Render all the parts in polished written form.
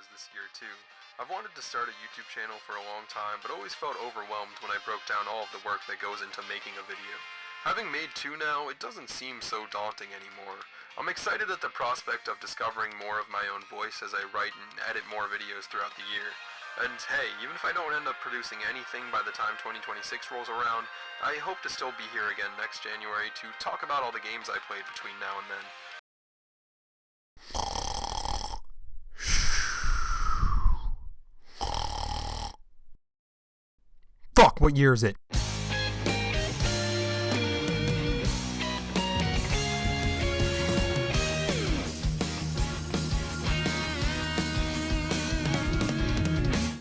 videos this year too. I've wanted to start a YouTube channel for a long time, but always felt overwhelmed when I broke down all of the work that goes into making a video. Having made 2 now, it doesn't seem so daunting anymore. I'm excited at the prospect of discovering more of my own voice as I write and edit more videos throughout the year. And hey, even if I don't end up producing anything by the time 2026 rolls around, I hope to still be here again next January to talk about all the games I played between now and then. Fuck, what year is it?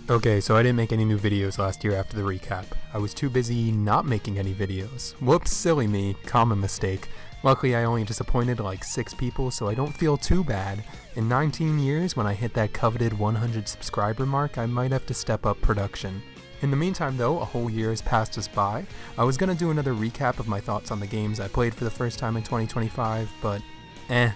Okay, so I didn't make any new videos last year after the recap. I was too busy not making any videos. Whoops, silly me, common mistake. Luckily I only disappointed like 6 people, so I don't feel too bad. In 19 years, when I hit that coveted 100 subscriber mark, I might have to step up production. In the meantime though, a whole year has passed us by. I was gonna do another recap of my thoughts on the games I played for the first time in 2025, but I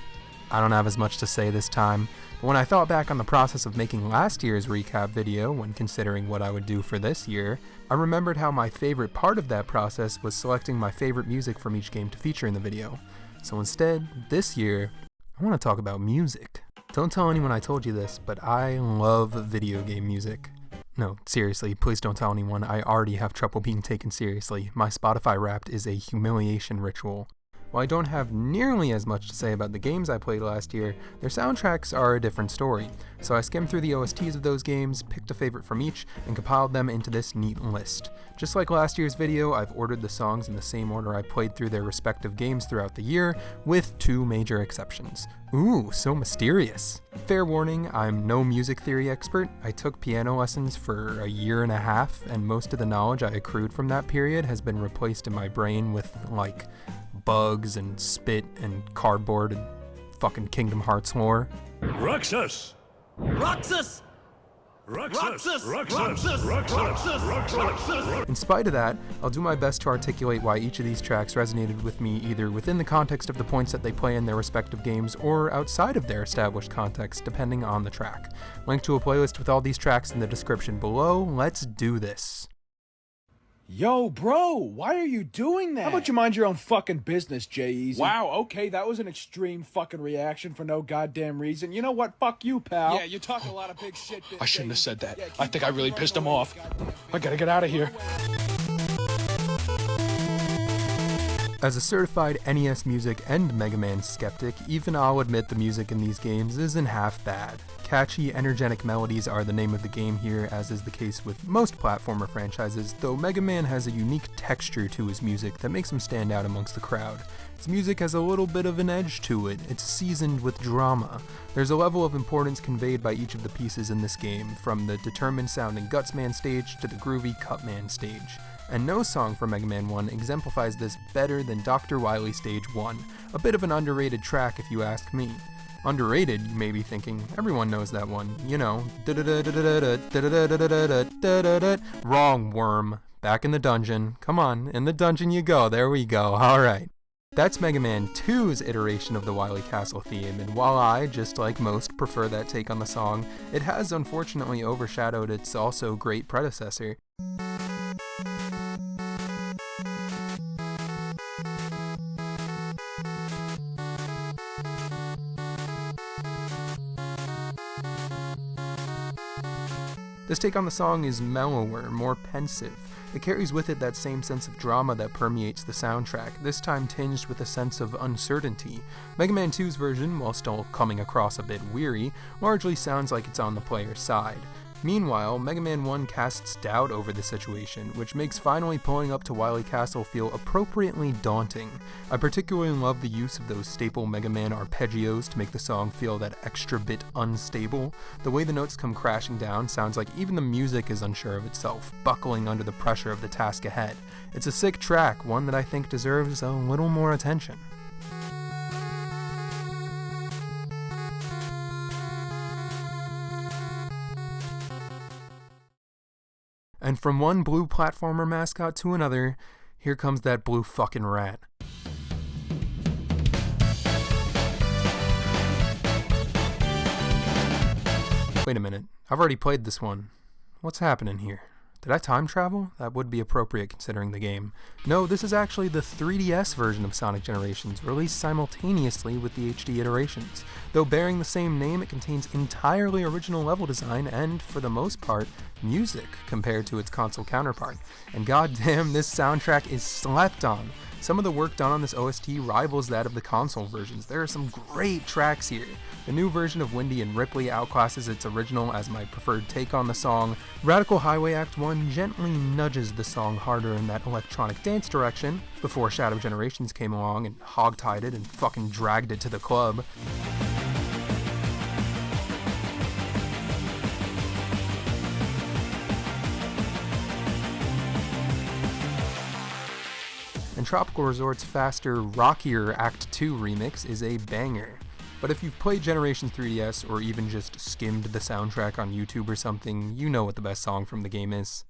don't have as much to say this time. But when I thought back on the process of making last year's recap video, when considering what I would do for this year, I remembered how my favorite part of that process was selecting my favorite music from each game to feature in the video. So instead, this year, I want to talk about music. Don't tell anyone I told you this, but I love video game music. No, seriously, please don't tell anyone. I already have trouble being taken seriously. My Spotify Wrapped is a humiliation ritual. While I don't have nearly as much to say about the games I played last year, their soundtracks are a different story. So I skimmed through the OSTs of those games, picked a favorite from each, and compiled them into this neat list. Just like last year's video, I've ordered the songs in the same order I played through their respective games throughout the year, with 2 major exceptions. Ooh, so mysterious. Fair warning, I'm no music theory expert. I took piano lessons for 1.5 years, and most of the knowledge I accrued from that period has been replaced in my brain with, like, bugs and spit and cardboard and fucking Kingdom Hearts lore. Roxas! Roxas! Roxas! In spite of that, I'll do my best to articulate why each of these tracks resonated with me either within the context of the points that they play in their respective games or outside of their established context, depending on the track. Link to a playlist with all these tracks in the description below. Let's do this. Yo, bro, why are you doing that? How about you mind your own fucking business, Jay-Easy? Wow, okay, that was an extreme fucking reaction for no goddamn reason. You know what? Fuck you, pal. Yeah, you talk a lot of big shit. I shouldn't have said that. Yeah, I think I really pissed him off. I gotta get out of here. As a certified NES music and Mega Man skeptic, even I'll admit the music in these games isn't half bad. Catchy, energetic melodies are the name of the game here, as is the case with most platformer franchises, though Mega Man has a unique texture to his music that makes him stand out amongst the crowd. His music has a little bit of an edge to it, it's seasoned with drama. There's a level of importance conveyed by each of the pieces in this game, from the determined sounding Gutsman stage to the groovy Cutman stage. And no song from Mega Man 1 exemplifies this better than Dr. Wily Stage 1, a bit of an underrated track if you ask me. Underrated, you may be thinking, everyone knows that one, you know, wrong, worm, back in the dungeon, come on, in the dungeon you go, there we go, alright. That's Mega Man 2's iteration of the Wily Castle theme, and while I, just like most, prefer that take on the song, it has unfortunately overshadowed its also great predecessor. This take on the song is mellower, more pensive. It carries with it that same sense of drama that permeates the soundtrack, this time tinged with a sense of uncertainty. Mega Man 2's version, while still coming across a bit weary, largely sounds like it's on the player's side. Meanwhile, Mega Man 1 casts doubt over the situation, which makes finally pulling up to Wily Castle feel appropriately daunting. I particularly love the use of those staple Mega Man arpeggios to make the song feel that extra bit unstable. The way the notes come crashing down sounds like even the music is unsure of itself, buckling under the pressure of the task ahead. It's a sick track, one that I think deserves a little more attention. And from one blue platformer mascot to another, here comes that blue fucking rat. Wait a minute, I've already played this one. What's happening here? Did I time travel? That would be appropriate considering the game. No, this is actually the 3DS version of Sonic Generations, released simultaneously with the HD iterations. Though bearing the same name, it contains entirely original level design and, for the most part, music compared to its console counterpart. And goddamn, this soundtrack is slept on. Some of the work done on this OST rivals that of the console versions. There are some great tracks here. The new version of Windy and Ripley outclasses its original as my preferred take on the song. Radical Highway Act 1 gently nudges the song harder in that electronic dance direction, before Shadow Generations came along and hogtied it and fucking dragged it to the club. And Tropical Resort's faster, rockier Act 2 remix is a banger. But if you've played Generations 3DS or even just skimmed the soundtrack on YouTube or something, you know what the best song from the game is.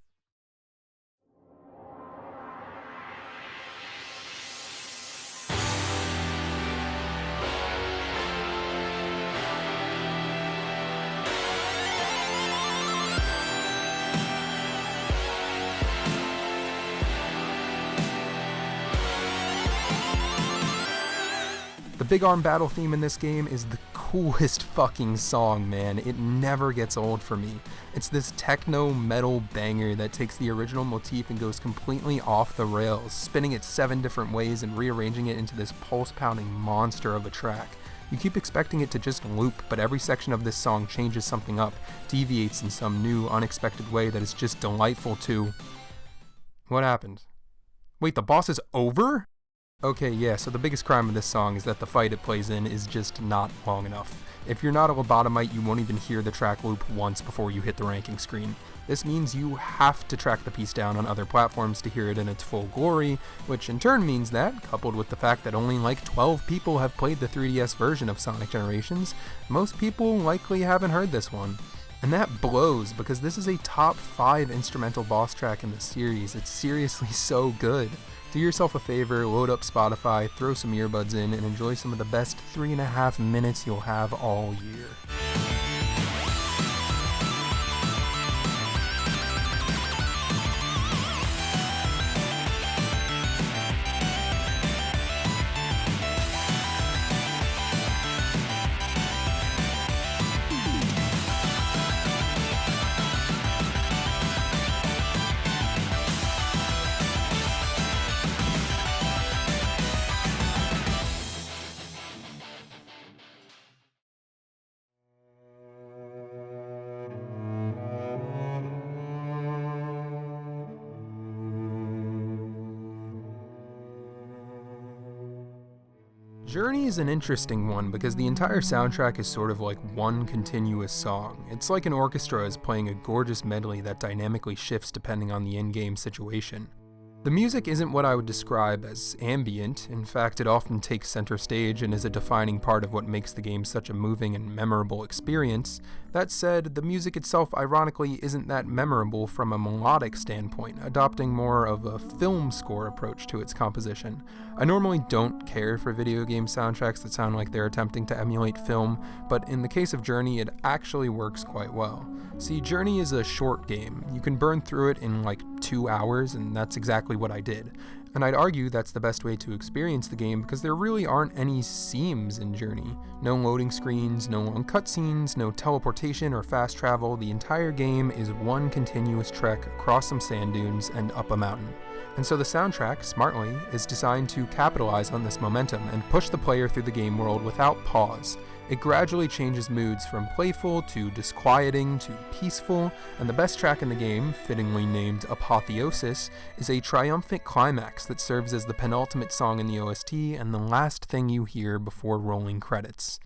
The Big Arm Battle theme in this game is the coolest fucking song, man. It never gets old for me. It's this techno metal banger that takes the original motif and goes completely off the rails, spinning it 7 different ways and rearranging it into this pulse-pounding monster of a track. You keep expecting it to just loop, but every section of this song changes something up, deviates in some new, unexpected way that is just delightful to... What happened? Wait, the boss is over? Okay, yeah, so the biggest crime of this song is that the fight it plays in is just not long enough. If you're not a lobotomite, you won't even hear the track loop once before you hit the ranking screen. This means you have to track the piece down on other platforms to hear it in its full glory, which in turn means that, coupled with the fact that only like 12 people have played the 3DS version of Sonic Generations, most people likely haven't heard this one. And that blows, because this is a top 5 instrumental boss track in the series. It's seriously so good. Do yourself a favor, load up Spotify, throw some earbuds in, and enjoy some of the best 3.5 minutes you'll have all year. Journey is an interesting one because the entire soundtrack is sort of like one continuous song. It's like an orchestra is playing a gorgeous medley that dynamically shifts depending on the in-game situation. The music isn't what I would describe as ambient. In fact, it often takes center stage and is a defining part of what makes the game such a moving and memorable experience. That said, the music itself ironically isn't that memorable from a melodic standpoint, adopting more of a film score approach to its composition. I normally don't care for video game soundtracks that sound like they're attempting to emulate film, but in the case of Journey, it actually works quite well. See, Journey is a short game. You can burn through it in like 2 hours, and that's exactly what I did. And I'd argue that's the best way to experience the game because there really aren't any seams in Journey. No loading screens, no long cutscenes, no teleportation or fast travel. The entire game is one continuous trek across some sand dunes and up a mountain. And so the soundtrack, smartly, is designed to capitalize on this momentum and push the player through the game world without pause. It gradually changes moods from playful to disquieting to peaceful, and the best track in the game, fittingly named Apotheosis, is a triumphant climax that serves as the penultimate song in the OST and the last thing you hear before rolling credits.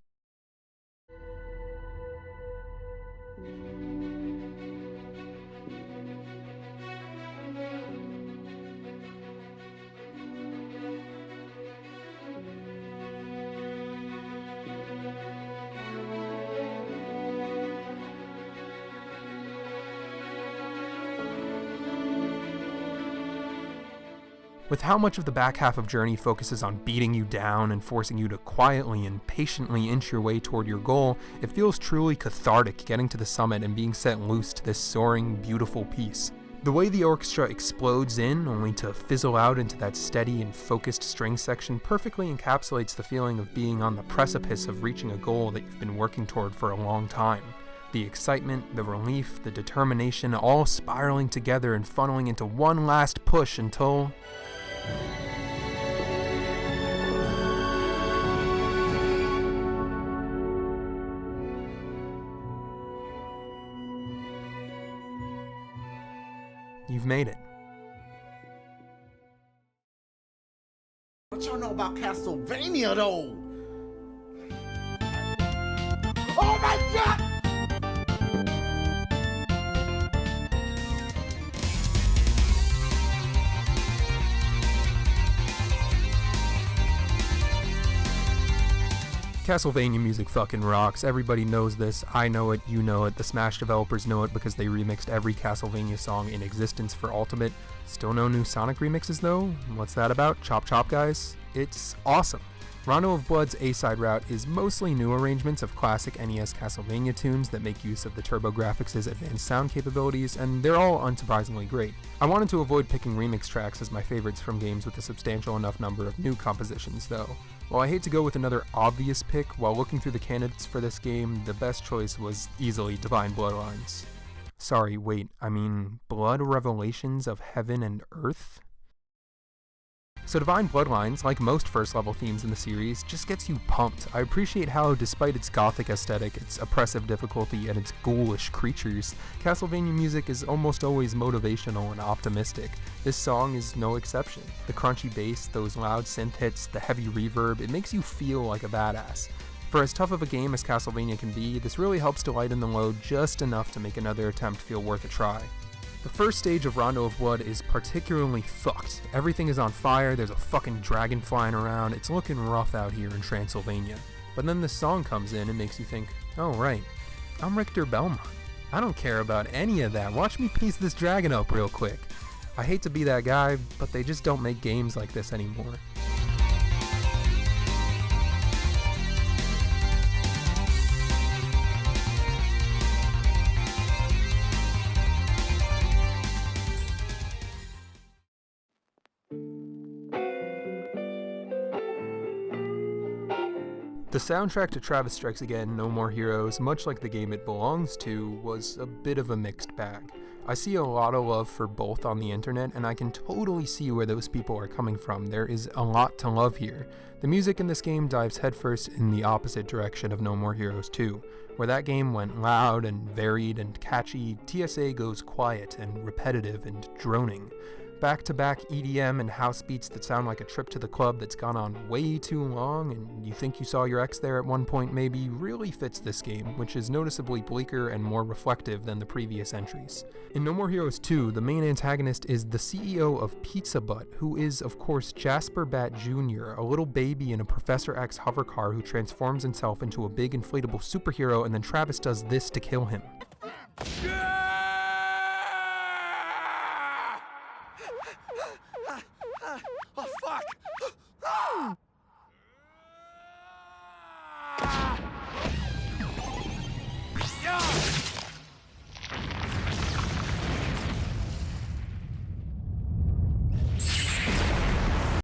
With how much of the back half of Journey focuses on beating you down and forcing you to quietly and patiently inch your way toward your goal, it feels truly cathartic getting to the summit and being set loose to this soaring, beautiful piece. The way the orchestra explodes in, only to fizzle out into that steady and focused string section, perfectly encapsulates the feeling of being on the precipice of reaching a goal that you've been working toward for a long time. The excitement, the relief, the determination, all spiraling together and funneling into one last push until... you've made it. What y'all know about Castlevania, though? Oh my god! Castlevania music fucking rocks. Everybody knows this. I know it, you know it, the Smash developers know it because they remixed every Castlevania song in existence for Ultimate. Still no new Sonic remixes though? What's that about? Chop chop, guys? It's awesome. Rondo of Blood's A-side route is mostly new arrangements of classic NES Castlevania tunes that make use of the TurboGrafx' advanced sound capabilities, and they're all unsurprisingly great. I wanted to avoid picking remix tracks as my favorites from games with a substantial enough number of new compositions though. While I hate to go with another obvious pick, while looking through the candidates for this game, the best choice was easily Divine Bloodlines. Sorry, wait, I mean, Blood Revelations of Heaven and Earth? So Divine Bloodlines, like most first-level themes in the series, just gets you pumped. I appreciate how, despite its gothic aesthetic, its oppressive difficulty, and its ghoulish creatures, Castlevania music is almost always motivational and optimistic. This song is no exception. The crunchy bass, those loud synth hits, the heavy reverb, it makes you feel like a badass. For as tough of a game as Castlevania can be, this really helps to lighten the load just enough to make another attempt feel worth a try. The first stage of Rondo of Blood is particularly fucked. Everything is on fire, there's a fucking dragon flying around, it's looking rough out here in Transylvania. But then this song comes in and makes you think, oh right, I'm Richter Belmont. I don't care about any of that, watch me piece this dragon up real quick. I hate to be that guy, but they just don't make games like this anymore. The soundtrack to Travis Strikes Again, No More Heroes, much like the game it belongs to, was a bit of a mixed bag. I see a lot of love for both on the internet, and I can totally see where those people are coming from. There is a lot to love here. The music in this game dives headfirst in the opposite direction of No More Heroes 2. Where that game went loud and varied and catchy, TSA goes quiet and repetitive and droning. Back-to-back EDM and house beats that sound like a trip to the club that's gone on way too long, and you think you saw your ex there at one point maybe, really fits this game, which is noticeably bleaker and more reflective than the previous entries. In No More Heroes 2, the main antagonist is the CEO of Pizza Butt, who is, of course, Jasper Bat Jr., a little baby in a Professor X hovercar who transforms himself into a big inflatable superhero, and then Travis does this to kill him. Oh fuck!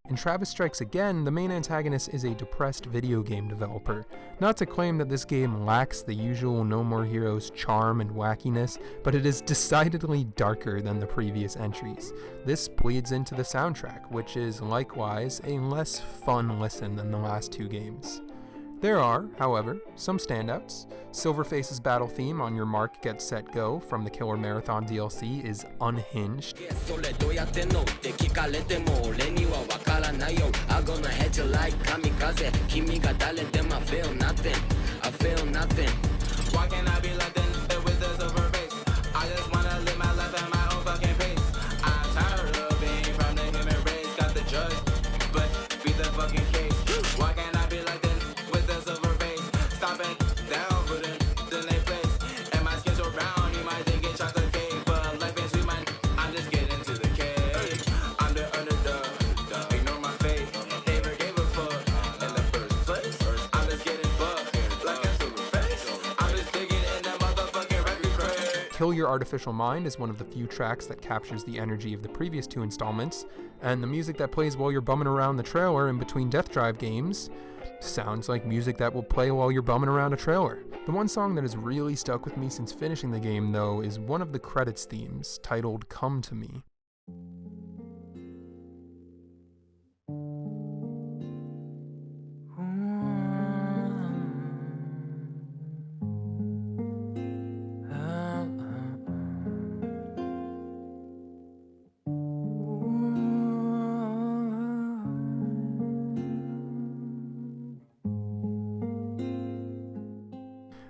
In Travis Strikes Again, the main antagonist is a depressed video game developer. Not to claim that this game lacks the usual No More Heroes charm and wackiness, but it is decidedly darker than the previous entries. This bleeds into the soundtrack, which is likewise a less fun listen than the last two games. There are, however, some standouts. Silverface's battle theme on Your Mark, Get Set, Go from the Killer Marathon DLC is unhinged. Why can't I be like that with the silver face? I just wanna live my life at my own fucking pace. I'm tired of being from the human race. Got the judge, but be the fucking case. Why can't I be like that with the silver face? Stop it down, put it in their place. And my skin so brown, you might think it's chocolate cake. But life is sweet, man, I'm just getting to the cake. I'm the underdog, Kill Your Artificial Mind is one of the few tracks that captures the energy of the previous 2 installments, and the music that plays while you're bumming around the trailer in between Death Drive games sounds like music that will play while you're bumming around a trailer. The one song that has really stuck with me since finishing the game, though, is one of the credits themes, titled Come to Me.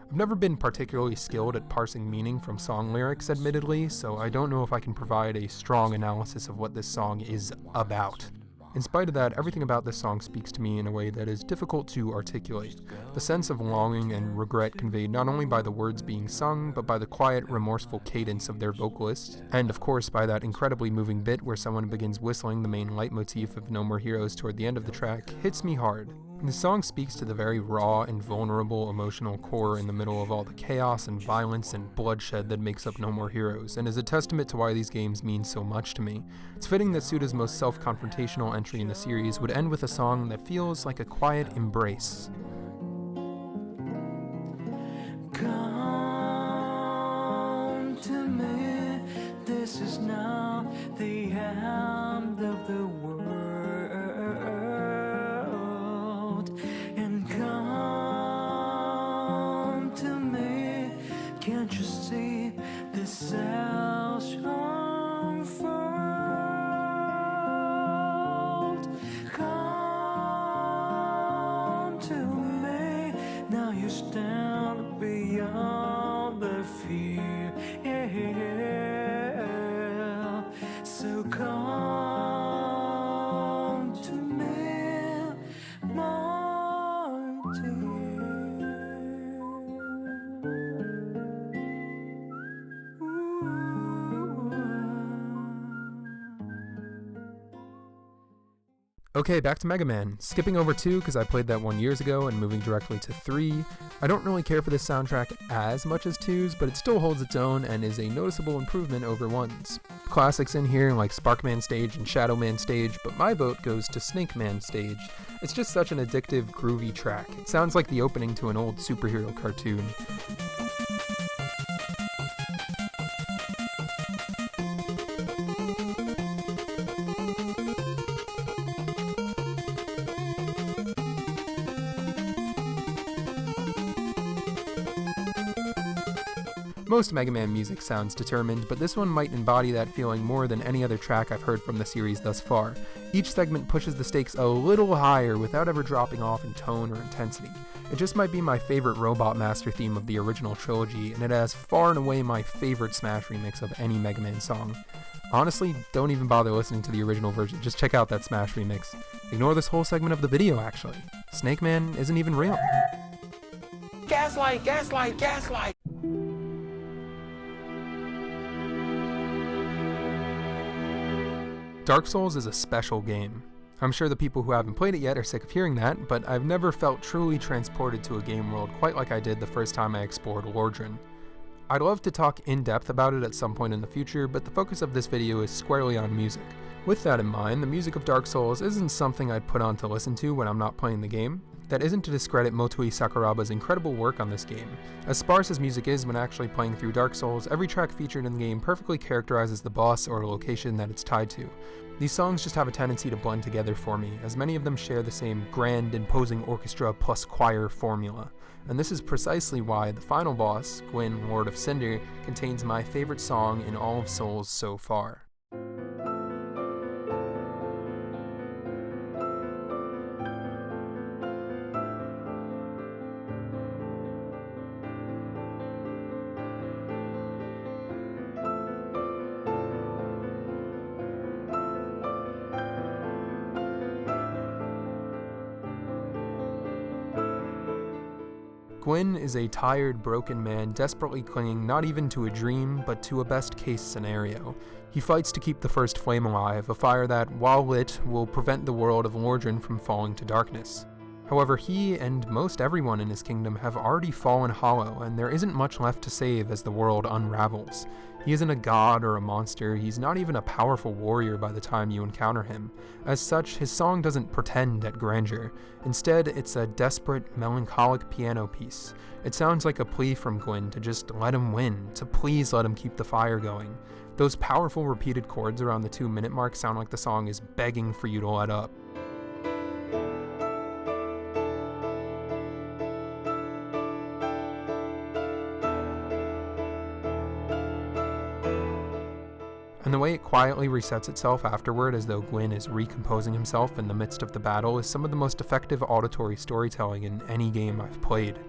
I've never been particularly skilled at parsing meaning from song lyrics, admittedly, so I don't know if I can provide a strong analysis of what this song is about. In spite of that, everything about this song speaks to me in a way that is difficult to articulate. The sense of longing and regret conveyed not only by the words being sung, but by the quiet, remorseful cadence of their vocalist, and of course by that incredibly moving bit where someone begins whistling the main leitmotif of No More Heroes toward the end of the track, hits me hard. The song speaks to the very raw and vulnerable emotional core in the middle of all the chaos and violence and bloodshed that makes up No More Heroes, and is a testament to why these games mean so much to me. It's fitting that Suda's most self-confrontational entry in the series would end with a song that feels like a quiet embrace. Come to me, this is now the end of the world. And come to me, can't you see this house unfold? Come to me, now you stand beyond the fear, yeah. So come to me, my dear. Okay, back to Mega Man. Skipping over 2 because I played that one years ago and moving directly to 3. I don't really care for this soundtrack as much as 2's, but it still holds its own and is a noticeable improvement over 1's. Classics in here like Sparkman Stage and Shadow Man Stage, but my vote goes to Snake Man Stage. It's just such an addictive, groovy track. It sounds like the opening to an old superhero cartoon. Most Mega Man music sounds determined, but this one might embody that feeling more than any other track I've heard from the series thus far. Each segment pushes the stakes a little higher without ever dropping off in tone or intensity. It just might be my favorite Robot Master theme of the original trilogy, and it has far and away my favorite Smash remix of any Mega Man song. Honestly, don't even bother listening to the original version, just check out that Smash remix. Ignore this whole segment of the video, actually. Snake Man isn't even real. Gaslight, gaslight, gaslight. Dark Souls is a special game. I'm sure the people who haven't played it yet are sick of hearing that, but I've never felt truly transported to a game world quite like I did the first time I explored Lordran. I'd love to talk in depth about it at some point in the future, but the focus of this video is squarely on music. With that in mind, the music of Dark Souls isn't something I'd put on to listen to when I'm not playing the game. That isn't to discredit Motoi Sakuraba's incredible work on this game. As sparse as music is when actually playing through Dark Souls, every track featured in the game perfectly characterizes the boss or location that it's tied to. These songs just have a tendency to blend together for me, as many of them share the same grand, imposing orchestra plus choir formula. And this is precisely why the final boss, Gwyn, Lord of Cinder, contains my favorite song in all of Souls so far. Gwyn is a tired, broken man desperately clinging not even to a dream, but to a best-case scenario. He fights to keep the first flame alive, a fire that, while lit, will prevent the world of Lordran from falling to darkness. However, he and most everyone in his kingdom have already fallen hollow, and there isn't much left to save as the world unravels. He isn't a god or a monster, he's not even a powerful warrior by the time you encounter him. As such, his song doesn't pretend at grandeur. Instead, it's a desperate, melancholic piano piece. It sounds like a plea from Gwyn to just let him win, to please let him keep the fire going. Those powerful repeated chords around the 2-minute mark sound like the song is begging for you to let up. And the way it quietly resets itself afterward as though Gwyn is recomposing himself in the midst of the battle is some of the most effective auditory storytelling in any game I've played.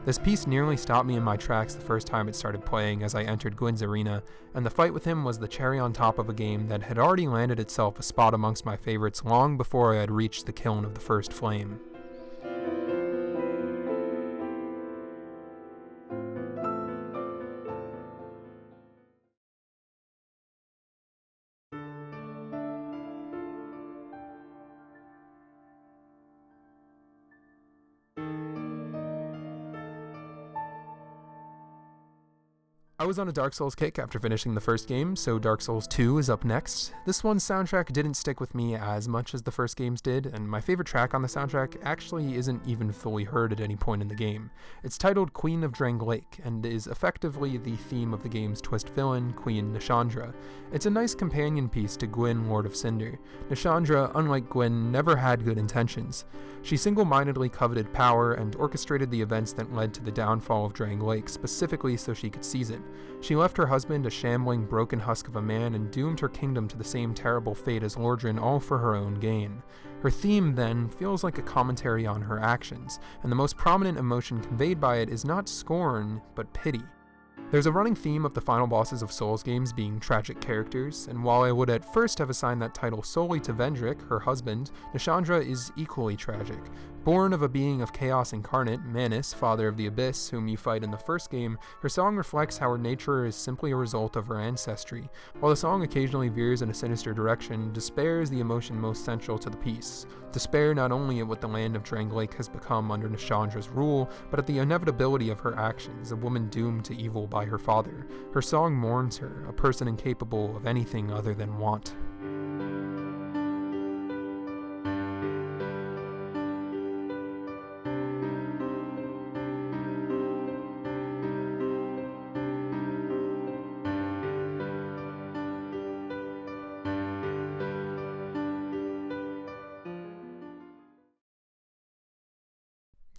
This piece nearly stopped me in my tracks the first time it started playing as I entered Gwyn's arena, and the fight with him was the cherry on top of a game that had already landed itself a spot amongst my favorites long before I had reached the kiln of the first flame. I was on a Dark Souls kick after finishing the first game, so Dark Souls 2 is up next. This one's soundtrack didn't stick with me as much as the first games did, and my favorite track on the soundtrack actually isn't even fully heard at any point in the game. It's titled Queen of Drang Lake, and is effectively the theme of the game's twist villain, Queen Nishandra. It's a nice companion piece to Gwyn, Lord of Cinder. Nishandra, unlike Gwyn, never had good intentions. She single-mindedly coveted power and orchestrated the events that led to the downfall of Drang Lake, specifically so she could seize it. She left her husband a shambling, broken husk of a man and doomed her kingdom to the same terrible fate as Lordran, all for her own gain. Her theme, then, feels like a commentary on her actions, and the most prominent emotion conveyed by it is not scorn, but pity. There's a running theme of the final bosses of Souls games being tragic characters, and while I would at first have assigned that title solely to Vendrick, her husband, Nishandra is equally tragic. Born of a being of chaos incarnate, Manus, father of the Abyss, whom you fight in the first game, her song reflects how her nature is simply a result of her ancestry. While the song occasionally veers in a sinister direction, despair is the emotion most central to the piece. Despair not only at what the land of Drang Lake has become under Nishandra's rule, but at the inevitability of her actions, a woman doomed to evil by her father. Her song mourns her, a person incapable of anything other than want.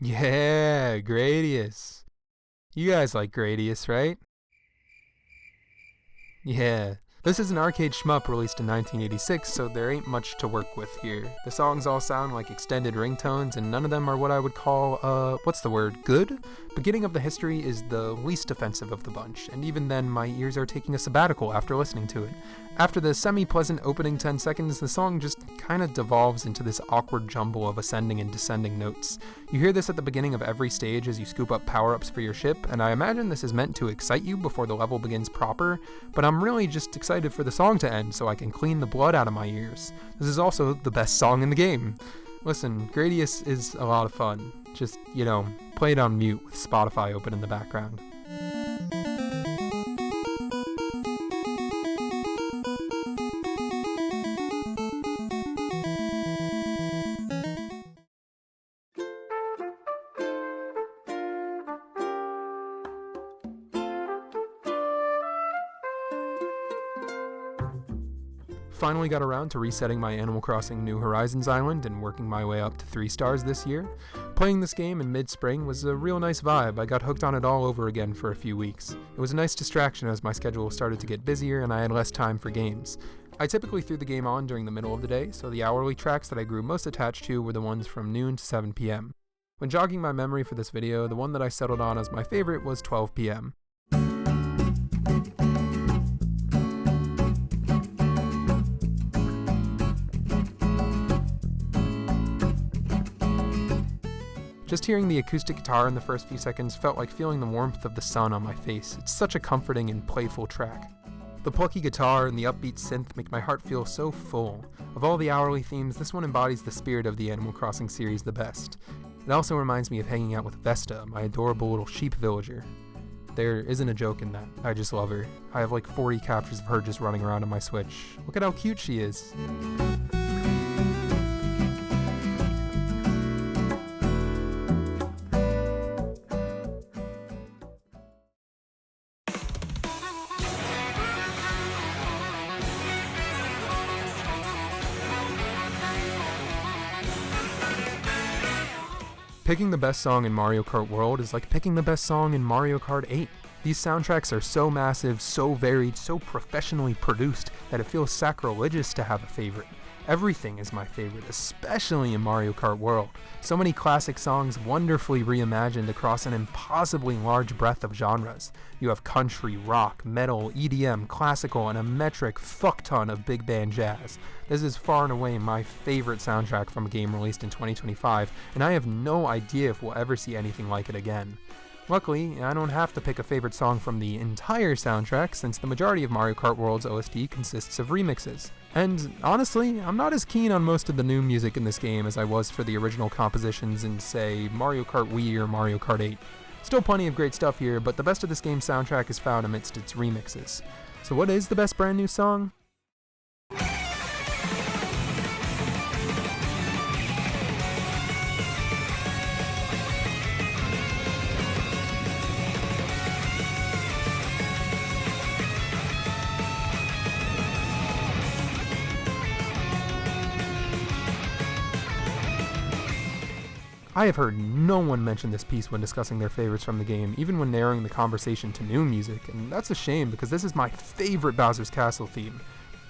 Yeah, Gradius. You guys like Gradius, right? Yeah. This is an arcade shmup released in 1986, so there ain't much to work with here. The songs all sound like extended ringtones, and none of them are what I would call, good? Beginning of the History is the least offensive of the bunch, and even then my ears are taking a sabbatical after listening to it. After the semi-pleasant opening 10 seconds, the song just kinda devolves into this awkward jumble of ascending and descending notes. You hear this at the beginning of every stage as you scoop up power-ups for your ship, and I imagine this is meant to excite you before the level begins proper, but I'm really just excited for the song to end so I can clean the blood out of my ears. This is also the best song in the game. Listen, Gradius is a lot of fun. Just, play it on mute with Spotify open in the background. Finally got around to resetting my Animal Crossing New Horizons island and working my way up to 3 stars this year. Playing this game in mid-spring was a real nice vibe. I got hooked on it all over again for a few weeks. It was a nice distraction as my schedule started to get busier and I had less time for games. I typically threw the game on during the middle of the day, so the hourly tracks that I grew most attached to were the ones from noon to 7 p.m. When jogging my memory for this video, the one that I settled on as my favorite was 12 p.m. Just hearing the acoustic guitar in the first few seconds felt like feeling the warmth of the sun on my face. It's such a comforting and playful track. The plucky guitar and the upbeat synth make my heart feel so full. Of all the hourly themes, this one embodies the spirit of the Animal Crossing series the best. It also reminds me of hanging out with Vesta, my adorable little sheep villager. There isn't a joke in that. I just love her. I have like 40 captures of her just running around on my Switch. Look at how cute she is. Picking the best song in Mario Kart World is like picking the best song in Mario Kart 8. These soundtracks are so massive, so varied, so professionally produced that it feels sacrilegious to have a favorite. Everything is my favorite, especially in Mario Kart World. So many classic songs wonderfully reimagined across an impossibly large breadth of genres. You have country, rock, metal, EDM, classical, and a metric fuckton of big band jazz. This is far and away my favorite soundtrack from a game released in 2025, and I have no idea if we'll ever see anything like it again. Luckily, I don't have to pick a favorite song from the entire soundtrack since the majority of Mario Kart World's OST consists of remixes. And honestly, I'm not as keen on most of the new music in this game as I was for the original compositions in, say, Mario Kart Wii or Mario Kart 8. Still plenty of great stuff here, but the best of this game's soundtrack is found amidst its remixes. So what is the best brand new song? I have heard no one mention this piece when discussing their favorites from the game, even when narrowing the conversation to new music, and that's a shame because this is my favorite Bowser's Castle theme.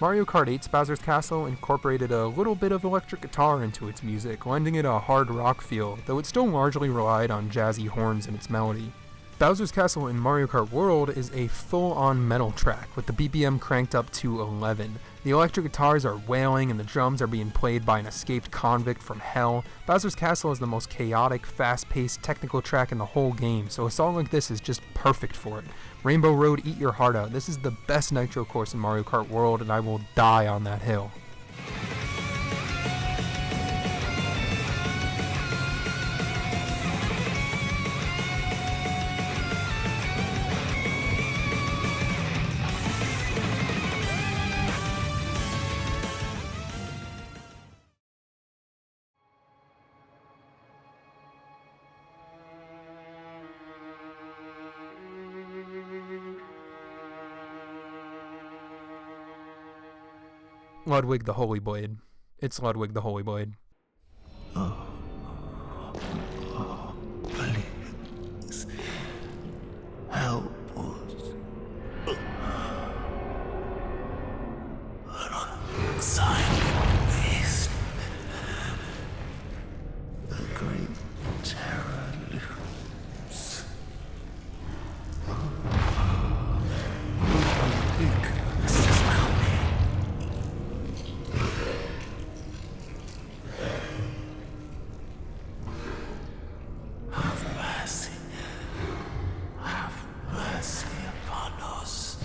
Mario Kart 8's Bowser's Castle incorporated a little bit of electric guitar into its music, lending it a hard rock feel, though it still largely relied on jazzy horns in its melody. Bowser's Castle in Mario Kart World is a full-on metal track, with the BPM cranked up to 11. The electric guitars are wailing and the drums are being played by an escaped convict from hell. Bowser's Castle is the most chaotic, fast-paced, technical track in the whole game, so a song like this is just perfect for it. Rainbow Road, eat your heart out. This is the best nitro course in Mario Kart World, and I will die on that hill. Ludwig the Holy Blade. It's Ludwig the Holy Blade. Please help us. Alongside this, the great terror looms. Weakness is coming. Have mercy. Have mercy upon us.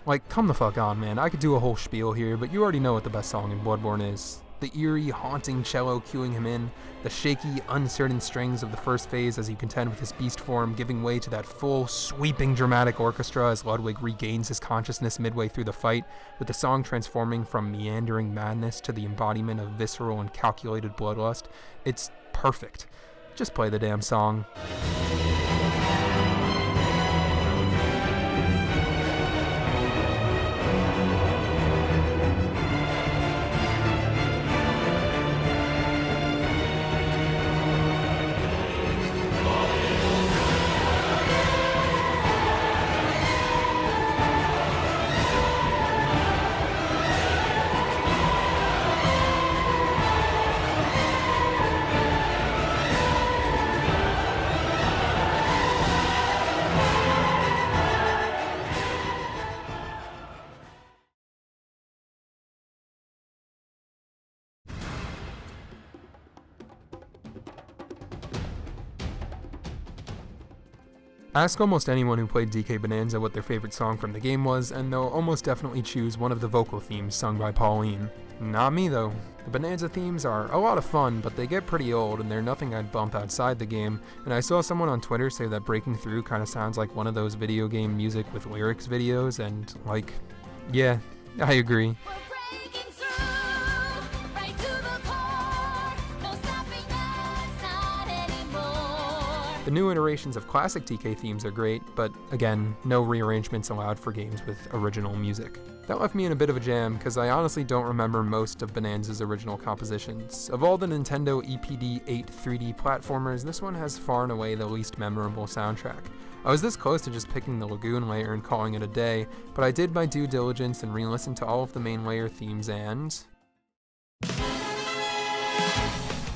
Like, come the fuck on, man. I could do a whole spiel here, but you already know what the best song in Bloodborne is. The eerie, haunting cello cueing him in, the shaky, uncertain strings of the first phase as you contend with his beast form, giving way to that full, sweeping, dramatic orchestra as Ludwig regains his consciousness midway through the fight, with the song transforming from meandering madness to the embodiment of visceral and calculated bloodlust. It's perfect. Just play the damn song. Ask almost anyone who played DK Bananza what their favorite song from the game was, and they'll almost definitely choose one of the vocal themes sung by Pauline. Not me though. The Bananza themes are a lot of fun, but they get pretty old and they're nothing I'd bump outside the game, and I saw someone on Twitter say that Breaking Through kinda sounds like one of those video game music with lyrics videos, and like, yeah, I agree. The new iterations of classic TK themes are great, but again, no rearrangements allowed for games with original music. That left me in a bit of a jam, because I honestly don't remember most of Bananza's original compositions. Of all the Nintendo EPD-8 3D platformers, this one has far and away the least memorable soundtrack. I was this close to just picking the Lagoon layer and calling it a day, but I did my due diligence and re-listened to all of the main layer themes and...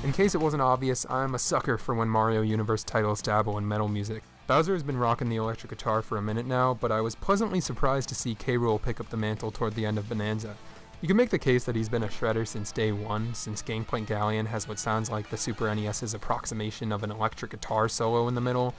In case it wasn't obvious, I'm a sucker for when Mario Universe titles dabble in metal music. Bowser has been rocking the electric guitar for a minute now, but I was pleasantly surprised to see K. Rool pick up the mantle toward the end of Bananza. You can make the case that he's been a shredder since day one, since Gangplank Galleon has what sounds like the Super NES's approximation of an electric guitar solo in the middle.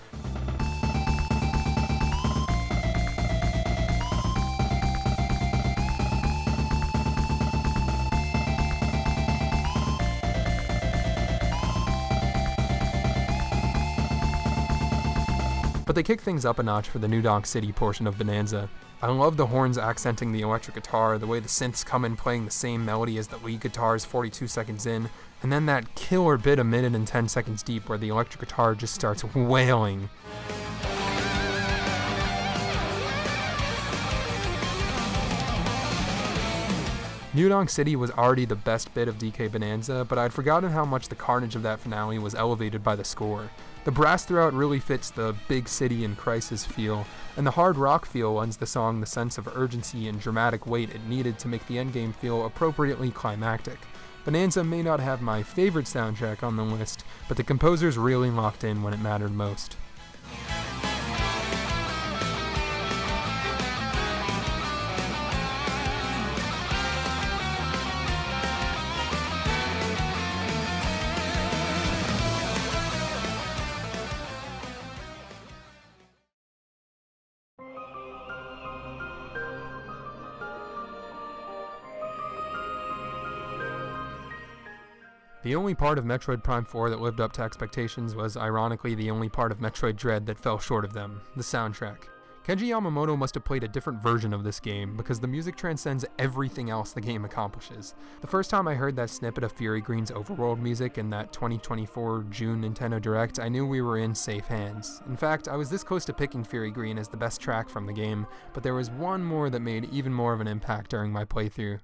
But they kick things up a notch for the New Donk City portion of Bananza. I love the horns accenting the electric guitar, the way the synths come in playing the same melody as the lead guitars 42 seconds in, and then that killer bit a minute and 10 seconds deep where the electric guitar just starts wailing. New Donk City was already the best bit of DK Bananza, but I'd forgotten how much the carnage of that finale was elevated by the score. The brass throughout really fits the big city and crisis feel, and the hard rock feel lends the song the sense of urgency and dramatic weight it needed to make the endgame feel appropriately climactic. Bananza may not have my favorite soundtrack on the list, but the composers really locked in when it mattered most. The only part of Metroid Prime 4 that lived up to expectations was ironically the only part of Metroid Dread that fell short of them, the soundtrack. Kenji Yamamoto must have played a different version of this game, because the music transcends everything else the game accomplishes. The first time I heard that snippet of Fury Green's overworld music in that 2024 June Nintendo Direct, I knew we were in safe hands. In fact, I was this close to picking Fury Green as the best track from the game, but there was one more that made even more of an impact during my playthrough.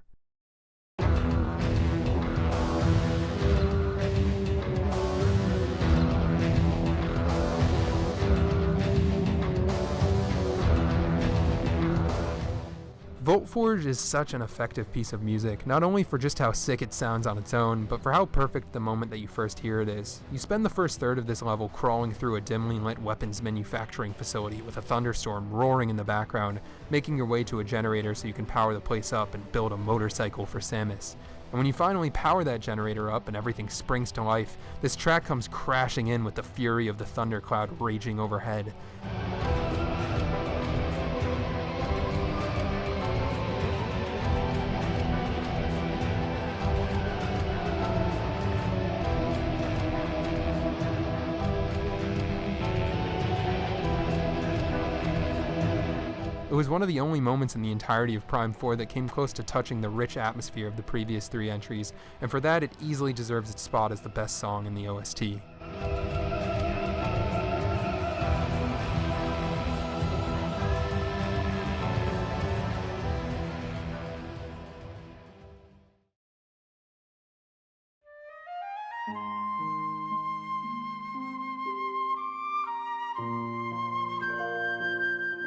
Voltforge is such an effective piece of music, not only for just how sick it sounds on its own, but for how perfect the moment that you first hear it is. You spend the first third of this level crawling through a dimly lit weapons manufacturing facility with a thunderstorm roaring in the background, making your way to a generator so you can power the place up and build a motorcycle for Samus. And when you finally power that generator up and everything springs to life, this track comes crashing in with the fury of the thundercloud raging overhead. It was one of the only moments in the entirety of Prime 4 that came close to touching the rich atmosphere of the previous three entries, and for that it easily deserves its spot as the best song in the OST.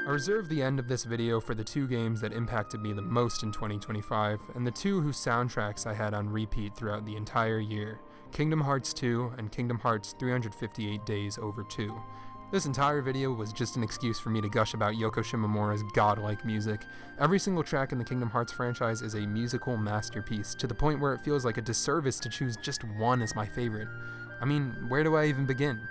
I reserved the end of this video for the two games that impacted me the most in 2025, and the two whose soundtracks I had on repeat throughout the entire year, Kingdom Hearts 2 and Kingdom Hearts 358 Days Over 2. This entire video was just an excuse for me to gush about Yoko Shimomura's godlike music. Every single track in the Kingdom Hearts franchise is a musical masterpiece, to the point where it feels like a disservice to choose just one as my favorite. I mean, where do I even begin?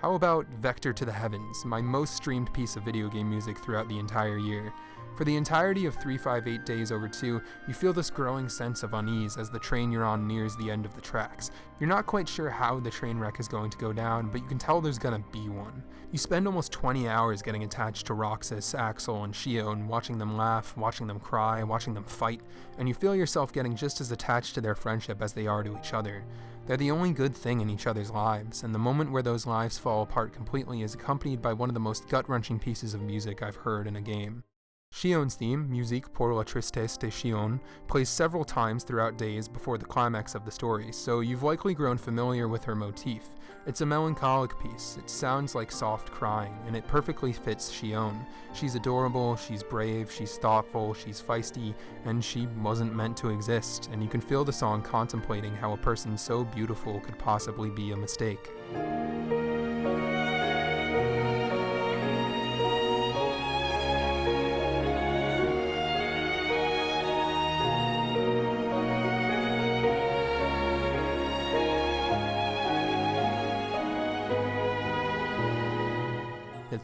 How about Vector to the Heavens, my most streamed piece of video game music throughout the entire year? For the entirety of 358 Days Over 2, you feel this growing sense of unease as the train you're on nears the end of the tracks. You're not quite sure how the train wreck is going to go down, but you can tell there's gonna be one. You spend almost 20 hours getting attached to Roxas, Axel, and Shion, watching them laugh, watching them cry, watching them fight, and you feel yourself getting just as attached to their friendship as they are to each other. They're the only good thing in each other's lives, and the moment where those lives fall apart completely is accompanied by one of the most gut-wrenching pieces of music I've heard in a game. Shion's theme, Musique pour la tristesse de Shion, plays several times throughout Days before the climax of the story, so you've likely grown familiar with her motif. It's a melancholic piece, it sounds like soft crying, and it perfectly fits Shion. She's adorable, she's brave, she's thoughtful, she's feisty, and she wasn't meant to exist, and you can feel the song contemplating how a person so beautiful could possibly be a mistake.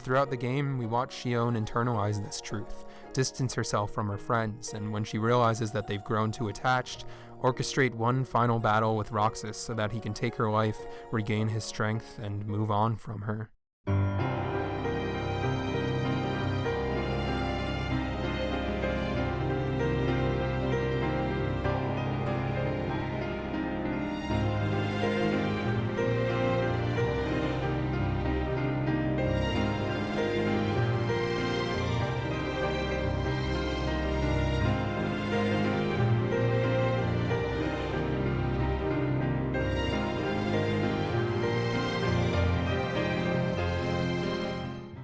Throughout the game, we watch Shion internalize this truth, distance herself from her friends, and when she realizes that they've grown too attached, orchestrate one final battle with Roxas so that he can take her life, regain his strength, and move on from her.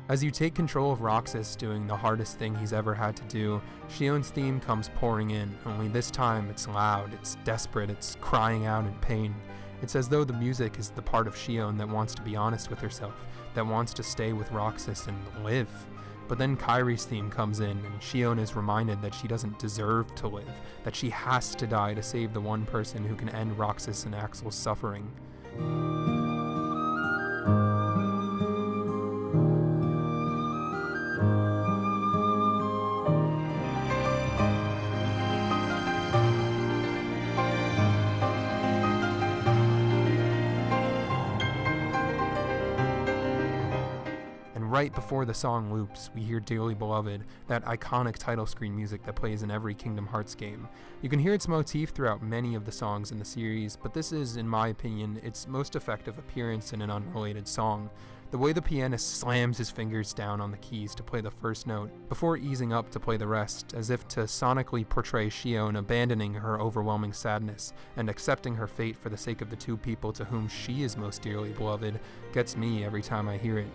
As you take control of Roxas doing the hardest thing he's ever had to do, Shion's theme comes pouring in, only this time it's loud, it's desperate, it's crying out in pain. It's as though the music is the part of Shion that wants to be honest with herself, that wants to stay with Roxas and live. But then Kairi's theme comes in, and Shion is reminded that she doesn't deserve to live, that she has to die to save the one person who can end Roxas and Axel's suffering. Right before the song loops, we hear Dearly Beloved, that iconic title screen music that plays in every Kingdom Hearts game. You can hear its motif throughout many of the songs in the series, but this is, in my opinion, its most effective appearance in an unrelated song. The way the pianist slams his fingers down on the keys to play the first note, before easing up to play the rest, as if to sonically portray Shion abandoning her overwhelming sadness and accepting her fate for the sake of the two people to whom she is most dearly beloved, gets me every time I hear it.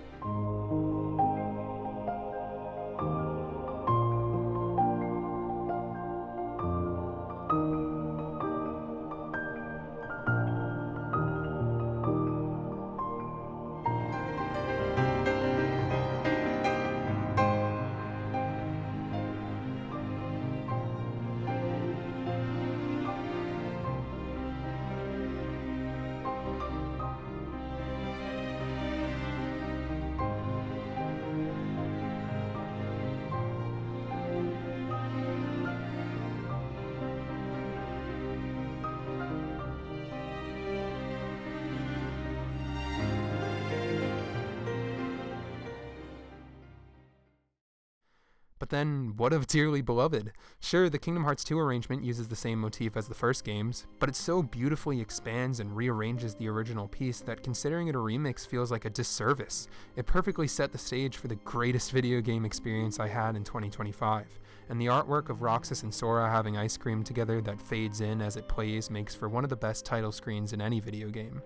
But then, what of Dearly Beloved? Sure, the Kingdom Hearts 2 arrangement uses the same motif as the first games, but it so beautifully expands and rearranges the original piece that considering it a remix feels like a disservice. It perfectly set the stage for the greatest video game experience I had in 2025, and the artwork of Roxas and Sora having ice cream together that fades in as it plays makes for one of the best title screens in any video game.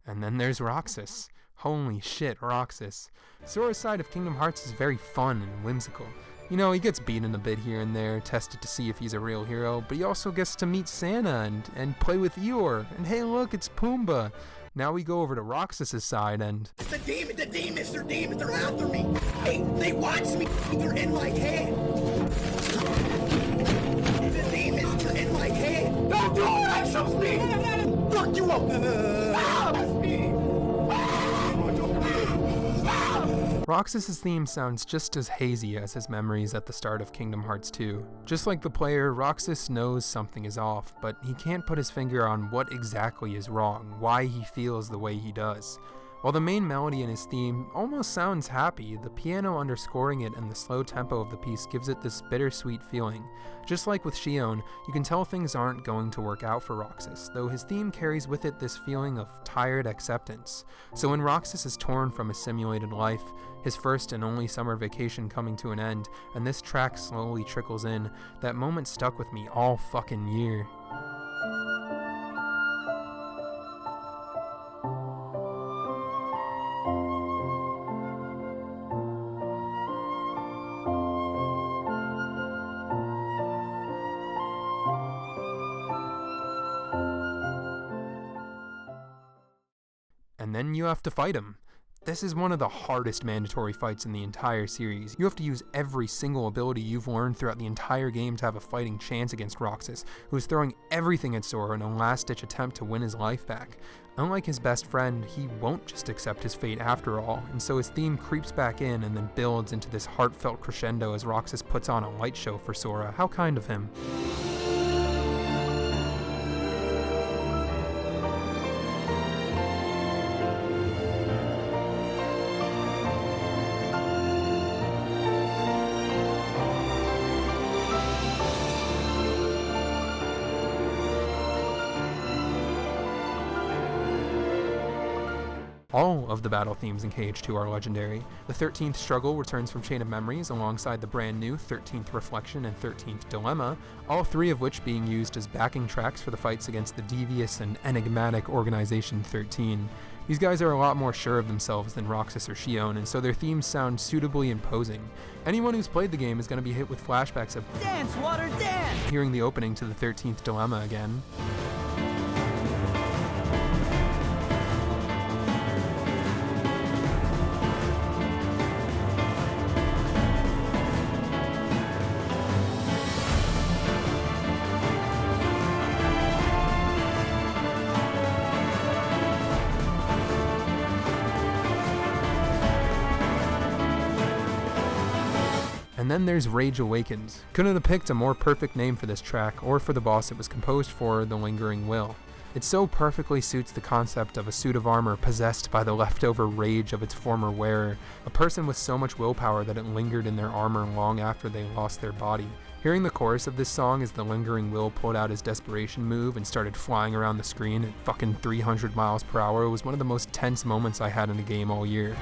And then there's Roxas. Holy shit, Roxas. Sora's side of Kingdom Hearts is very fun and whimsical. You know, he gets beaten a bit here and there, tested to see if he's a real hero, but he also gets to meet Santa and play with Eeyore, and hey look, it's Pumbaa. Now we go over to Roxas's side and... The demons, they're after me. Hey, they watch me, they're in my head. The demons are in my head. Don't do it, I shall speak. Fuck you up. Stop. Roxas's theme sounds just as hazy as his memories at the start of Kingdom Hearts 2. Just like the player, Roxas knows something is off, but he can't put his finger on what exactly is wrong, why he feels the way he does. While the main melody in his theme almost sounds happy, the piano underscoring it and the slow tempo of the piece gives it this bittersweet feeling. Just like with Xion, you can tell things aren't going to work out for Roxas, though his theme carries with it this feeling of tired acceptance. So when Roxas is torn from his simulated life, his first and only summer vacation coming to an end, and this track slowly trickles in, that moment stuck with me all fucking year. And then you have to fight him. This is one of the hardest mandatory fights in the entire series. You have to use every single ability you've learned throughout the entire game to have a fighting chance against Roxas, who is throwing everything at Sora in a last-ditch attempt to win his life back. Unlike his best friend, he won't just accept his fate after all, and so his theme creeps back in and then builds into this heartfelt crescendo as Roxas puts on a light show for Sora. How kind of him. All of the battle themes in KH2 are legendary. The 13th Struggle returns from Chain of Memories alongside the brand new 13th Reflection and 13th Dilemma, all three of which being used as backing tracks for the fights against the devious and enigmatic Organization 13. These guys are a lot more sure of themselves than Roxas or Xion, and so their themes sound suitably imposing. Anyone who's played the game is going to be hit with flashbacks of "Dance, Water, Dance!" hearing the opening to the 13th Dilemma again. And then there's Rage Awakens. Couldn't have picked a more perfect name for this track, or for the boss it was composed for, the Lingering Will. It so perfectly suits the concept of a suit of armor possessed by the leftover rage of its former wearer, a person with so much willpower that it lingered in their armor long after they lost their body. Hearing the chorus of this song as the Lingering Will pulled out his desperation move and started flying around the screen at fucking 300 miles per hour was one of the most tense moments I had in a game all year.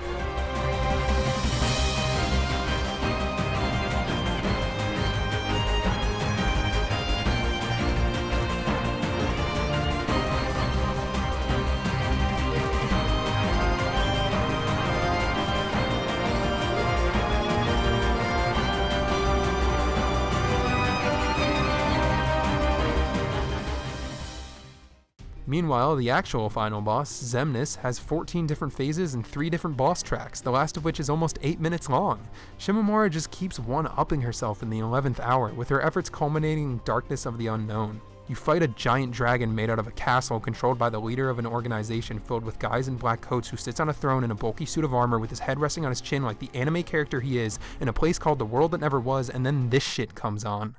Meanwhile, the actual final boss, Xemnas, has 14 different phases and 3 different boss tracks, the last of which is almost 8 minutes long. Shimomura just keeps one-upping herself in the 11th hour, with her efforts culminating in Darkness of the Unknown. You fight a giant dragon made out of a castle controlled by the leader of an organization filled with guys in black coats who sits on a throne in a bulky suit of armor with his head resting on his chin like the anime character he is, in a place called the World That Never Was, and then this shit comes on.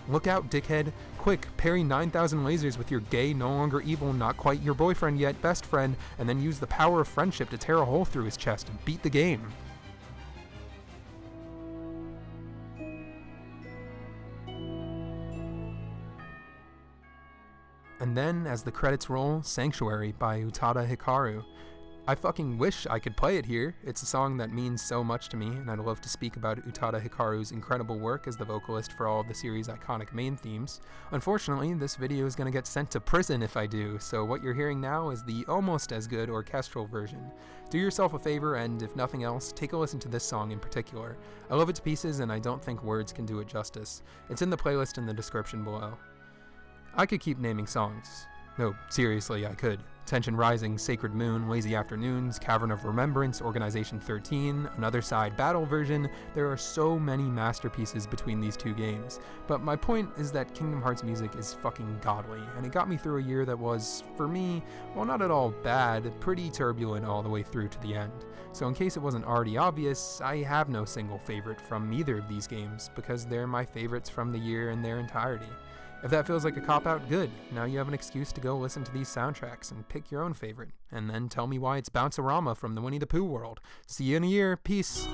Look out, dickhead. Quick, parry 9,000 lasers with your gay, no longer evil, not quite your boyfriend yet, best friend, and then use the power of friendship to tear a hole through his chest and beat the game. And then, as the credits roll, Sanctuary by Utada Hikaru. I fucking wish I could play it here. It's a song that means so much to me, and I'd love to speak about Utada Hikaru's incredible work as the vocalist for all of the series' iconic main themes. Unfortunately, this video is going to get sent to prison if I do, so what you're hearing now is the almost as good orchestral version. Do yourself a favor, and if nothing else, take a listen to this song in particular. I love it to pieces, and I don't think words can do it justice. It's in the playlist in the description below. I could keep naming songs. No, seriously, I could. Tension Rising, Sacred Moon, Lazy Afternoons, Cavern of Remembrance, Organization 13, Another Side Battle version. There are so many masterpieces between these two games. But my point is that Kingdom Hearts music is fucking godly, and it got me through a year that was, for me, while not at all bad, pretty turbulent all the way through to the end. So in case it wasn't already obvious, I have no single favorite from either of these games, because they're my favorites from the year in their entirety. If that feels like a cop-out, good. Now you have an excuse to go listen to these soundtracks and pick your own favorite, and then tell me why it's Bounce-A-Rama from the Winnie the Pooh world. See you in a year. Peace.